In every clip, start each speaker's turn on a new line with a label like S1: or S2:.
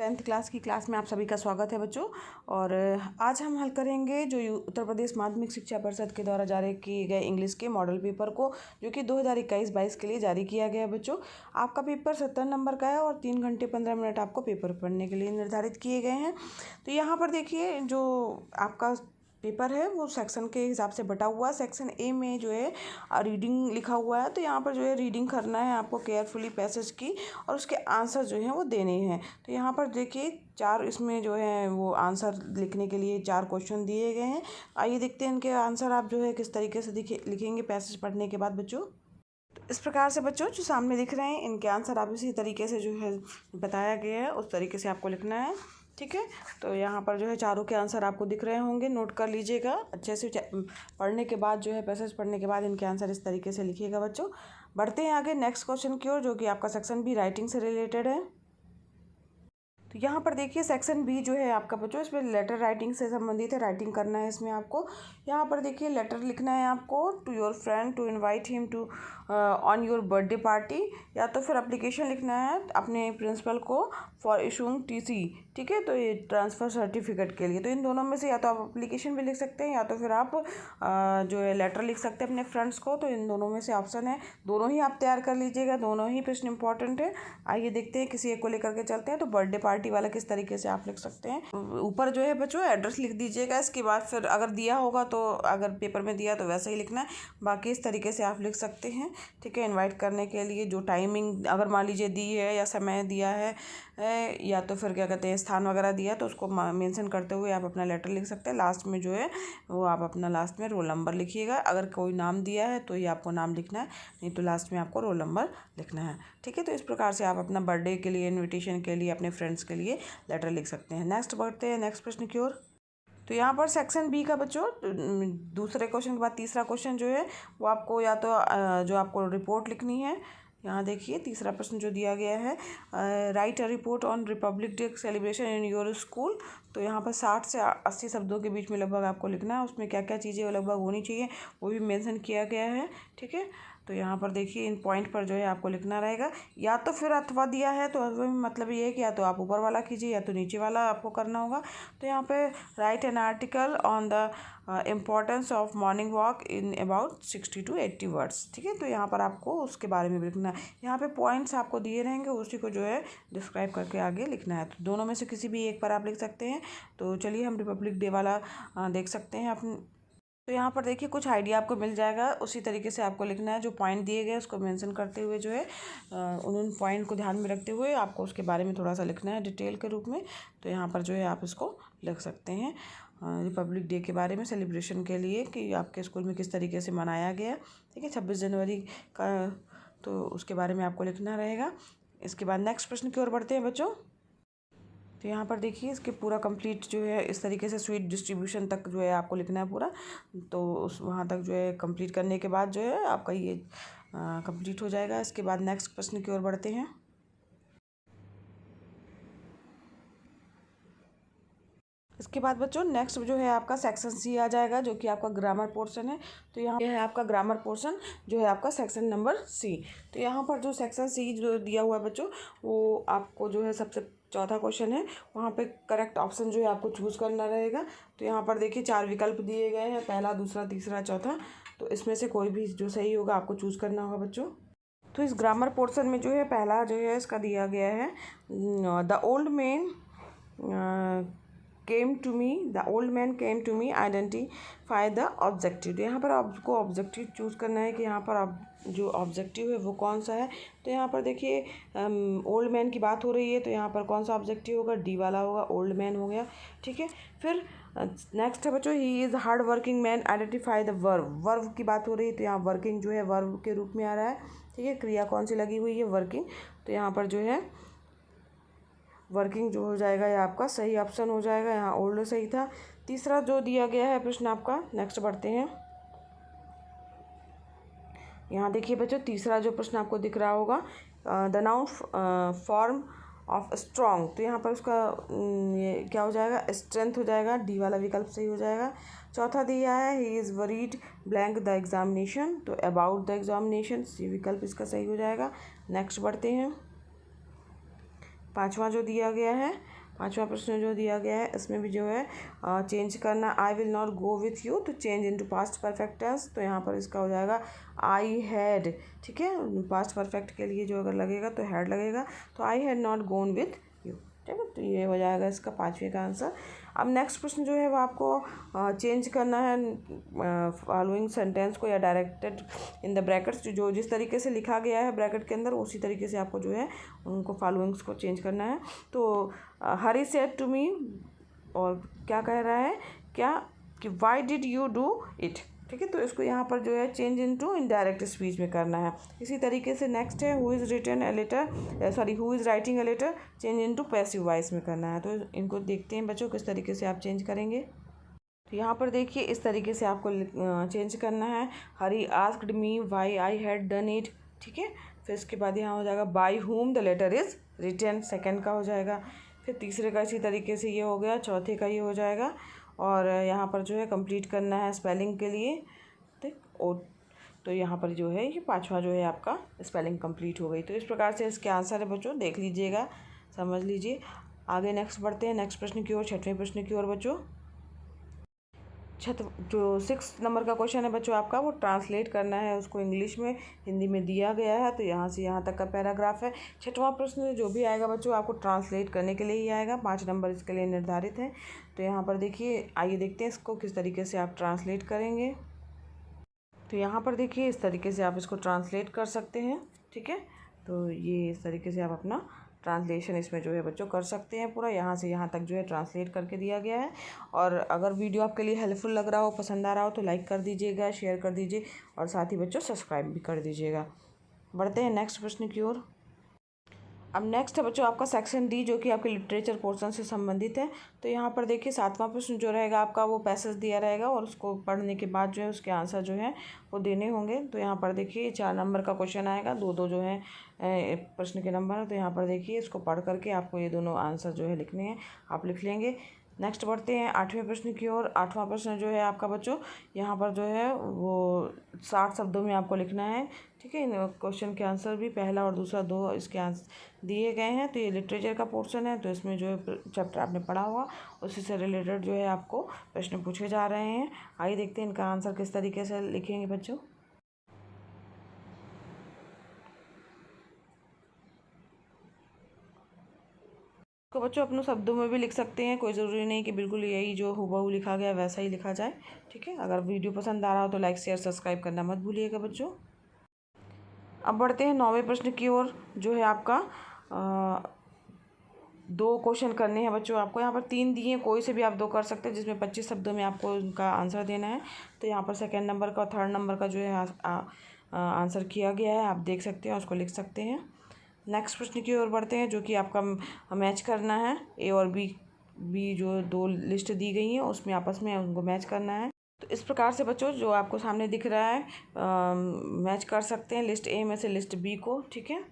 S1: 10th class की class में आप सभी का स्वागत है बच्चों। और आज हम हल करेंगे जो उत्तर प्रदेश माध्यमिक शिक्षा परिषद के द्वारा जारी किए गए इंग्लिश के मॉडल पेपर को, जो कि 2021-22 के लिए जारी किया गया है बच्चों। आपका पेपर 70 नंबर का है और 3 घंटे 15 मिनट आपको पेपर पढ़ने के लिए निर्धारित किए गए हैं। तो यहाँ पर देखिए, जो आपका पेपर है वो सेक्शन के हिसाब से बटा हुआ है। सेक्शन ए में जो है रीडिंग लिखा हुआ है, तो यहाँ पर जो है रीडिंग करना है आपको केयरफुली पैसेज की, और उसके आंसर जो हैं वो देने हैं। तो यहाँ पर देखिए 4 इसमें जो है वो आंसर लिखने के लिए 4 क्वेश्चन दिए गए हैं। आइए देखते हैं इनके आंसर आप जो है किस तरीके से लिखेंगे पैसेज पढ़ने के बाद बच्चों। तो इस प्रकार से बच्चों जो सामने दिख रहे हैं इनके आंसर आप इसी तरीके से जो है बताया गया है उस तरीके से आपको लिखना है, ठीक है। तो यहाँ पर जो है चारों के आंसर आपको दिख रहे होंगे, नोट कर लीजिएगा अच्छे से। पढ़ने के बाद जो है पैसेज पढ़ने के बाद इनके आंसर इस तरीके से लिखिएगा बच्चों। बढ़ते हैं आगे नेक्स्ट क्वेश्चन की ओर, जो कि आपका सेक्शन बी राइटिंग से रिलेटेड है। तो यहाँ पर देखिए सेक्शन बी जो है आपका बच्चों, इसमें लेटर राइटिंग से संबंधित है, राइटिंग करना है इसमें आपको। यहाँ पर देखिए लेटर लिखना है आपको to your friend to invite him to on your birthday party, या तो फिर एप्लीकेशन लिखना है अपने प्रिंसिपल को फॉर इशूइंग टीसी, ठीक है। तो ये ट्रांसफ़र सर्टिफिकेट के लिए, तो इन दोनों में से या तो आप एप्लीकेशन भी लिख सकते हैं या तो फिर आप जो है लेटर लिख सकते हैं अपने फ्रेंड्स को। तो इन दोनों में से ऑप्शन है, दोनों ही आप तैयार कर लीजिएगा, दोनों ही प्रश्न इंपॉर्टेंट है। आइए देखते हैं किसी एक को लेकर के चलते हैं। तो बर्थडे पार्टी वाला किस तरीके से आप लिख सकते हैं, ऊपर जो है बच्चों एड्रेस लिख दीजिएगा। इसके बाद फिर अगर दिया होगा तो अगर पेपर में दिया तो वैसे ही लिखना है, बाकी इस तरीके से आप लिख सकते हैं, ठीक है। इनवाइट करने के लिए जो टाइमिंग अगर मान लीजिए दी है या समय दिया है या तो फिर क्या कहते हैं स्थान वगैरह दिया, तो उसको मेंशन करते हुए आप अपना लेटर लिख सकते हैं। लास्ट में जो है वो आप अपना लास्ट में रोल नंबर लिखिएगा। अगर कोई नाम दिया है तो ये आपको नाम लिखना है, नहीं तो लास्ट में आपको रोल नंबर लिखना है, ठीक है। तो इस प्रकार से आप अपना बर्थडे के लिए, इन्विटेशन के लिए, अपने फ्रेंड्स के लिए लेटर लिख सकते हैं। नेक्स्ट बढ़ते हैं नेक्स्ट प्रश्न की ओर। तो यहाँ पर सेक्शन बी का बच्चों दूसरे क्वेश्चन के बाद तीसरा क्वेश्चन जो है वो आपको या तो जो आपको रिपोर्ट लिखनी है। यहाँ देखिए तीसरा प्रश्न जो दिया गया है, right a report on Republic day celebration in your school. तो यहाँ पर 60 से 80 शब्दों के बीच में लगभग आपको लिखना है। उसमें क्या क्या चीज़ें लगभग होनी चाहिए वो भी मेंशन किया गया है, ठीक है। तो यहाँ पर देखिए इन पॉइंट पर जो है आपको लिखना रहेगा, या तो फिर अथवा दिया है तो मतलब ये है कि या तो आप ऊपर वाला कीजिए या तो नीचे वाला आपको करना होगा। तो यहाँ पे right an article on the importance of morning walk in about 60 to 80 words, ठीक है। तो यहाँ पर आपको उसके बारे में भी लिखना है। यहाँ पे पॉइंट्स आपको दिए रहेंगे, उसी को जो है डिस्क्राइब करके आगे लिखना है। तो दोनों में से किसी भी एक पर आप लिख सकते हैं। तो चलिए हम रिपब्लिक डे वाला देख सकते हैं अपने। तो यहाँ पर देखिए कुछ आइडिया आपको मिल जाएगा, उसी तरीके से आपको लिखना है। जो पॉइंट दिए गए उसको मेंशन करते हुए जो है उन पॉइंट को ध्यान में रखते हुए आपको उसके बारे में थोड़ा सा लिखना है डिटेल के रूप में। तो यहाँ पर जो है आप इसको लिख सकते हैं रिपब्लिक डे के बारे में, सेलिब्रेशन के लिए कि आपके स्कूल में किस तरीके से मनाया गया, ठीक है, 26 जनवरी का। तो उसके बारे में आपको लिखना रहेगा। इसके बाद नेक्स्ट प्रश्न की ओर बढ़ते हैं बच्चों। तो यहाँ पर देखिए इसके पूरा कंप्लीट जो है इस तरीके से स्वीट डिस्ट्रीब्यूशन तक जो है आपको लिखना है पूरा। तो उस वहाँ तक जो है कंप्लीट करने के बाद जो है आपका ये कंप्लीट हो जाएगा। इसके बाद नेक्स्ट प्रश्न की ओर बढ़ते हैं। इसके बाद बच्चों नेक्स्ट जो है आपका सेक्शन सी आ जाएगा, जो कि आपका ग्रामर पोर्शन है। तो यहाँ है आपका ग्रामर पोर्शन जो है आपका सेक्शन नंबर सी। तो यहाँ पर जो सेक्शन सी जो दिया हुआ है बच्चों, वो आपको जो है सबसे चौथा क्वेश्चन है, वहाँ पे करेक्ट ऑप्शन जो है आपको चूज़ करना रहेगा। तो यहाँ पर देखिए 4 विकल्प दिए गए हैं, पहला, दूसरा, तीसरा, चौथा। तो इसमें से कोई भी जो सही होगा आपको चूज़ करना होगा बच्चों। तो इस ग्रामर पोर्शन में जो है पहला जो है इसका दिया गया है, the old man the old man came to me identify the objective. यहाँ पर आपको ऑब्जेक्टिव चूज़ करना है कि यहाँ पर जो ऑब्जेक्टिव है वो कौन सा है। तो यहाँ पर देखिए ओल्ड मैन की बात हो रही है, तो यहाँ पर कौन सा ऑब्जेक्टिव होगा, डी वाला होगा, ओल्ड मैन हो गया, ठीक है। फिर नेक्स्ट है बच्चों, he is hard working man identify the verb की बात हो रही है। तो यहाँ वर्किंग जो है वर्ब के रूप में आ रहा है, ठीक है। क्रिया कौन सी लगी हुई है, वर्किंग। तो यहाँ पर जो है वर्किंग जो हो जाएगा ये आपका सही ऑप्शन हो जाएगा। यहाँ ओल्ड सही था। तीसरा जो दिया गया है प्रश्न आपका, नेक्स्ट बढ़ते हैं। यहाँ देखिए बच्चों तीसरा जो प्रश्न आपको दिख रहा होगा, the noun form of strong. तो यहाँ पर उसका ये क्या हो जाएगा, स्ट्रेंथ हो जाएगा, डी वाला विकल्प सही हो जाएगा। चौथा दिया है, he is worried blank the examination. तो अबाउट द एग्जामिनेशन, सी विकल्प इसका सही हो जाएगा। नेक्स्ट बढ़ते हैं। पाँचवा जो दिया गया है, पाँचवा प्रश्न जो दिया गया है इसमें भी जो है चेंज करना, I will not go with you, तो change into past perfect tense, तो यहाँ पर इसका हो जाएगा आई हैड। ठीक है, पास्ट परफेक्ट के लिए जो अगर लगेगा तो हैड लगेगा, तो I had not gone with you. ठीक है, तो ये हो जाएगा इसका पाँचवें का आंसर। अब नेक्स्ट प्रश्न जो है वो आपको चेंज करना है फॉलोइंग सेंटेंस को, या डायरेक्टेड इन द ब्रैकेट्स, जो जिस तरीके से लिखा गया है ब्रैकेट के अंदर उसी तरीके से आपको जो है उनको फॉलोइंग्स को चेंज करना है। तो हरी सेड टू मी, और क्या कह रहा है क्या कि why did you do it. ठीक है, तो इसको यहाँ पर जो है चेंज इनटू इनडायरेक्ट स्पीच में करना है। इसी तरीके से नेक्स्ट है who is written a letter, sorry who is writing a letter, change into passive voice में करना है। तो इनको देखते हैं बच्चों किस तरीके से आप चेंज करेंगे। तो यहाँ पर देखिए इस तरीके से आपको चेंज करना है, Hari asked me why I had done it. ठीक है, फिर इसके बाद यहाँ हो जाएगा by whom the letter is written, second का हो जाएगा। फिर तीसरे का इसी तरीके से ये हो गया, चौथे का ये हो जाएगा, और यहाँ पर जो है कंप्लीट करना है स्पेलिंग के लिए। ठीक, और तो यहाँ पर जो है ये पांचवा जो है आपका स्पेलिंग कंप्लीट हो गई। तो इस प्रकार से इसके आंसर है बच्चों, देख लीजिएगा, समझ लीजिए। आगे नेक्स्ट बढ़ते हैं नेक्स्ट प्रश्न की ओर, छठवें प्रश्न की ओर बच्चों। जो 6 नंबर का क्वेश्चन है बच्चों आपका, वो ट्रांसलेट करना है उसको इंग्लिश में, हिंदी में दिया गया है, तो यहाँ से यहाँ तक का पैराग्राफ है। छठवां प्रश्न जो भी आएगा बच्चों आपको ट्रांसलेट करने के लिए ही आएगा, 5 नंबर इसके लिए निर्धारित हैं। तो यहाँ पर देखिए, आइए देखते हैं इसको किस तरीके से आप ट्रांसलेट करेंगे। तो यहाँ पर देखिए इस तरीके से आप इसको ट्रांसलेट कर सकते हैं। ठीक है, तो ये इस तरीके से आप अपना ट्रांसलेशन इसमें जो है बच्चों कर सकते हैं। पूरा यहाँ से यहाँ तक जो है ट्रांसलेट करके दिया गया है। और अगर वीडियो आपके लिए हेल्पफुल लग रहा हो, पसंद आ रहा हो, तो लाइक कर दीजिएगा, शेयर कर दीजिए, और साथ ही बच्चों सब्सक्राइब भी कर दीजिएगा। बढ़ते हैं नेक्स्ट प्रश्न की ओर। अब नेक्स्ट है बच्चों आपका सेक्शन डी, जो कि आपके लिटरेचर पोर्शन से संबंधित है। तो यहाँ पर देखिए 7वां प्रश्न जो रहेगा आपका, वो पैसेज दिया रहेगा, और उसको पढ़ने के बाद जो है उसके आंसर जो है वो देने होंगे। तो यहाँ पर देखिए 4 नंबर का क्वेश्चन आएगा, दो जो है प्रश्न के नंबर। तो यहाँ पर देखिए इसको पढ़ करके आपको ये दोनों आंसर जो है लिखने हैं, आप लिख लेंगे। नेक्स्ट बढ़ते हैं 8वें प्रश्न की ओर। 8वां प्रश्न जो है आपका बच्चों, यहाँ पर जो है वो 60 शब्दों में आपको लिखना है। ठीक है, क्वेश्चन के आंसर भी पहला और दूसरा 2 इसके आंसर दिए गए हैं। तो ये लिटरेचर का पोर्शन है, तो इसमें जो है चैप्टर आपने पढ़ा होगा उसी से रिलेटेड जो है आपको प्रश्न पूछे जा रहे हैं। आइए देखते हैं इनका आंसर किस तरीके से लिखेंगे बच्चों। तो बच्चों अपने शब्दों में भी लिख सकते हैं, कोई ज़रूरी नहीं कि बिल्कुल यही जो हूबहू लिखा गया वैसा ही लिखा जाए। ठीक है, अगर वीडियो पसंद आ रहा हो तो लाइक शेयर सब्सक्राइब करना मत भूलिएगा बच्चों। अब बढ़ते हैं 9वें प्रश्न की ओर, जो है आपका 2 क्वेश्चन करने हैं बच्चों आपको। यहाँ पर 3 दिए हैं, कोई से भी आप 2 कर सकते हैं, जिसमें 25 शब्दों में आपको उनका आंसर देना है। तो यहाँ पर सेकेंड नंबर का और थर्ड नंबर का जो है आंसर किया गया है, आप देख सकते हैं, उसको लिख सकते हैं। नेक्स्ट प्रश्न की ओर बढ़ते हैं, जो कि आपका मैच करना है, ए और बी जो 2 लिस्ट दी गई हैं उसमें आपस में उनको मैच करना है। तो इस प्रकार से बच्चों जो आपको सामने दिख रहा है मैच कर सकते हैं लिस्ट ए में से लिस्ट बी को। ठीक है,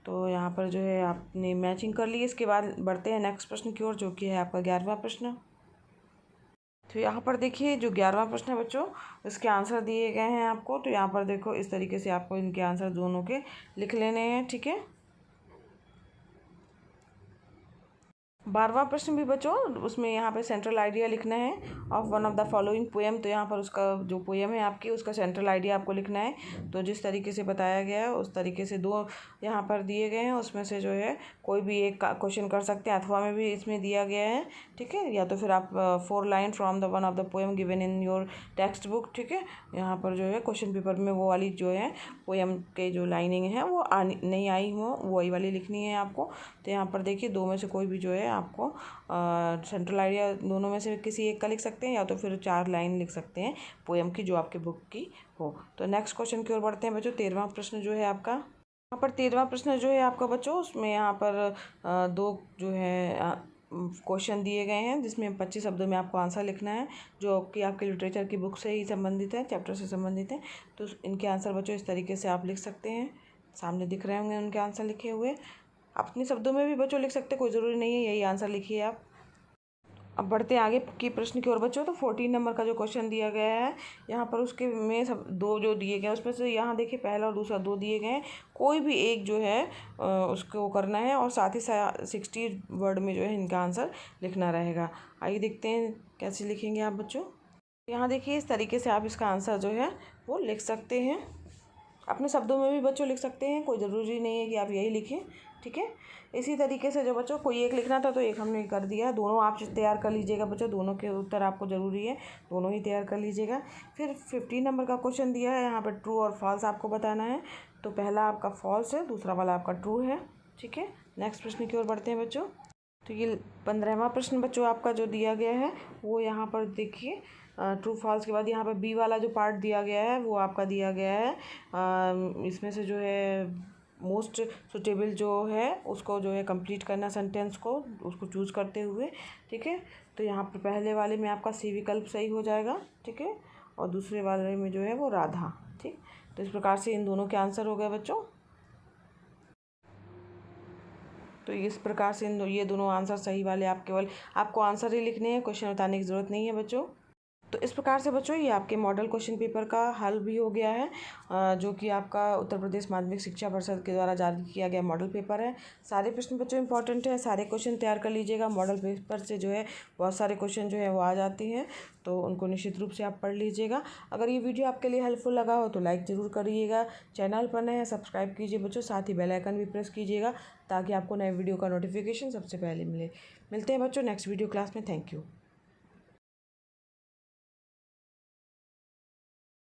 S1: तो यहाँ पर जो है आपने मैचिंग कर ली। इसके बाद बढ़ते हैं नेक्स्ट प्रश्न की ओर, जो कि है आपका 11वां प्रश्न। तो यहाँ पर देखिए जो 11वां प्रश्न है बच्चों, इसके आंसर दिए गए हैं आपको। तो यहाँ पर देखो इस तरीके से आपको इनके आंसर दोनों के लिख लेने हैं। ठीक है, 12वां प्रश्न भी बच्चों, उसमें यहाँ पे सेंट्रल आइडिया लिखना है of one of the following poem. तो यहाँ पर उसका जो पोएम है आपकी, उसका सेंट्रल आइडिया आपको लिखना है। तो जिस तरीके से बताया गया है उस तरीके से 2 यहाँ पर दिए गए हैं, उसमें से जो है कोई भी एक क्वेश्चन कर सकते हैं, अथवा में भी इसमें दिया गया है। ठीक है, या तो फिर आप 4 line from the one of the poem given in your text book. ठीक है, यहाँ पर जो है क्वेश्चन पेपर में वो वाली जो है पोएम के जो लाइनिंग है वो नहीं आई हो, वही वाली लिखनी है आपको। तो यहाँ पर देखिए 2 में से कोई भी जो है आपको सेंट्रल आइडिया दोनों में से किसी एक का लिख सकते हैं, या तो फिर 4 लाइन लिख सकते हैं पोएम की जो आपके बुक की हो। तो नेक्स्ट क्वेश्चन की ओर बढ़ते हैं बच्चों। 13वां प्रश्न जो है आपका, यहाँ पर 13वां प्रश्न जो है आपका बच्चों, उसमें यहाँ पर 2 जो है क्वेश्चन दिए गए हैं, जिसमें 25 शब्दों में आपको आंसर लिखना है, जो कि आपके लिटरेचर की बुक से ही संबंधित है, चैप्टर से संबंधित है। तो इनके आंसर बच्चों इस तरीके से आप लिख सकते हैं, सामने दिख रहे होंगे उनके आंसर लिखे हुए। अपने शब्दों में भी बच्चों लिख सकते हैं, कोई ज़रूरी नहीं है यही आंसर लिखिए आप। अब बढ़ते हैं आगे की प्रश्न की ओर बच्चों। तो 14 नंबर का जो क्वेश्चन दिया गया है यहाँ पर, उसके में सब दो जो दिए गए हैं उसमें से यहाँ देखिए पहला और दूसरा दो दिए गए हैं, कोई भी एक जो है उसको करना है और साथ ही साथ 60 वर्ड में जो है इनका आंसर लिखना रहेगा। आइए देखते हैं कैसे लिखेंगे आप बच्चों। यहाँ देखिए इस तरीके से आप इसका आंसर जो है वो लिख सकते हैं, अपने शब्दों में भी बच्चों लिख सकते हैं, कोई ज़रूरी नहीं है कि आप यही लिखें, ठीक है। इसी तरीके से जो बच्चों कोई एक लिखना था तो एक हमने कर दिया, दोनों आप तैयार कर लीजिएगा बच्चों, दोनों के उत्तर आपको ज़रूरी है, दोनों ही तैयार कर लीजिएगा। फिर 15 नंबर का क्वेश्चन दिया है, यहाँ पर ट्रू और फॉल्स आपको बताना है। तो पहला आपका फॉल्स है, दूसरा वाला आपका ट्रू है, ठीक है। नेक्स्ट प्रश्न की ओर बढ़ते हैं बच्चों। तो ये 15वां प्रश्न बच्चों आपका जो दिया गया है वो यहाँ पर देखिए, ट्रू फॉल्स के बाद यहाँ पर बी वाला जो पार्ट दिया गया है वो आपका दिया गया है, इसमें से जो है मोस्ट सुटेबल जो है उसको जो है कंप्लीट करना सेंटेंस को, उसको चूज़ करते हुए, ठीक है। तो यहाँ पर पहले वाले में आपका सी विकल्प सही हो जाएगा, ठीक है, और दूसरे वाले में जो है वो राधा, ठीक। तो इस प्रकार से इन दोनों के आंसर हो गए बच्चों। तो इस प्रकार से ये दोनों आंसर सही वाले आप केवल आपको आंसर ही लिखने हैं, क्वेश्चन बताने की ज़रूरत नहीं है बच्चों। तो इस प्रकार से बच्चों ये आपके मॉडल क्वेश्चन पेपर का हल भी हो गया है, जो कि आपका उत्तर प्रदेश माध्यमिक शिक्षा परिषद के द्वारा जारी किया गया मॉडल पेपर है। सारे प्रश्न बच्चों इंपॉर्टेंट है, सारे क्वेश्चन तैयार कर लीजिएगा। मॉडल पेपर से जो है बहुत सारे क्वेश्चन जो है वो आ जाते हैं, तो उनको निश्चित रूप से आप पढ़ लीजिएगा। अगर ये वीडियो आपके लिए हेल्पफुल लगा हो तो लाइक ज़रूर करिएगा, चैनल पर नए हैं सब्सक्राइब कीजिए बच्चों, साथ ही बेल आइकन भी प्रेस कीजिएगा ताकि आपको नए वीडियो का नोटिफिकेशन सबसे पहले मिले। मिलते हैं बच्चों नेक्स्ट वीडियो क्लास में। Thank you.